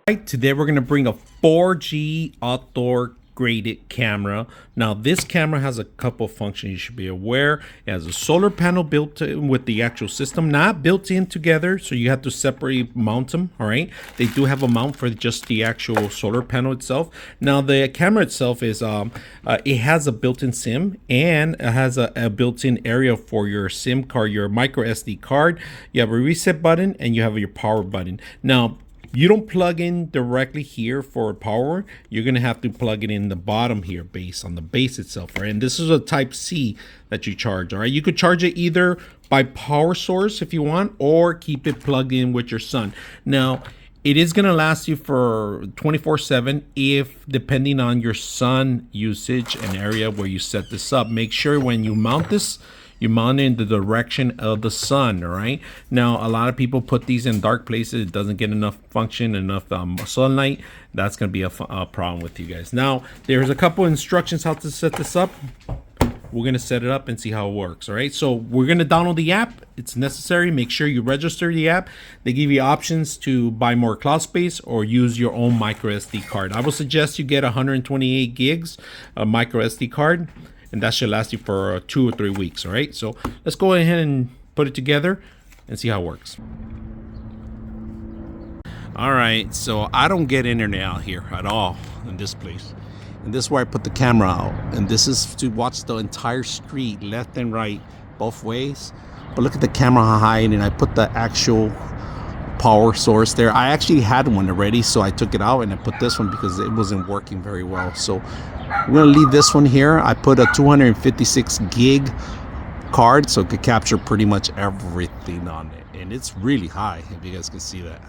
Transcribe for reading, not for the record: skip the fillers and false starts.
Today we're going to bring a 4G outdoor graded camera. Now this camera has a couple functions you should be aware. It has a solar panel built in with the actual system, not built in together, so you have to separate mount them. All right, they do have a mount for just the actual solar panel itself. Now the camera itself is it has a built-in SIM, and it has a built-in area for your SIM card, your micro SD card. You have a reset button and you have your power button. Now you don't plug in directly here for power. You're gonna have to plug it in the bottom here, base on the base itself, right? And this is a type C that you charge. All right, you could charge it either by power source if you want, or keep it plugged in with your sun. Now it is gonna last you for 24/7 if, depending on your sun usage and area where you set this up. Make sure when you mount this, you mount it in the direction of the sun. All right, now a lot of people put these in dark places. It doesn't get enough function, enough sunlight. That's going to be a problem with you guys. Now there's a couple instructions how to set this up. We're going to set it up and see how it works. All right, so we're going to download the app. It's necessary. Make sure you register the app. They give you options to buy more cloud space or use your own micro SD card. I would suggest you get 128 gigs of micro SD card, and that should last you for 2 or 3 weeks. All right, so let's go ahead and put it together and see how it works. All right, so I don't get internet out here at all in this place, and this is where I put the camera out, and this is to watch the entire street, left and right, both ways. But look at the camera height, and I put the actual power source there. I actually had one already, so I took it out and I put this one because it wasn't working very well. So we're gonna leave this one here. I put a 256 gig card so it could capture pretty much everything on it, and it's really high, if you guys can see that.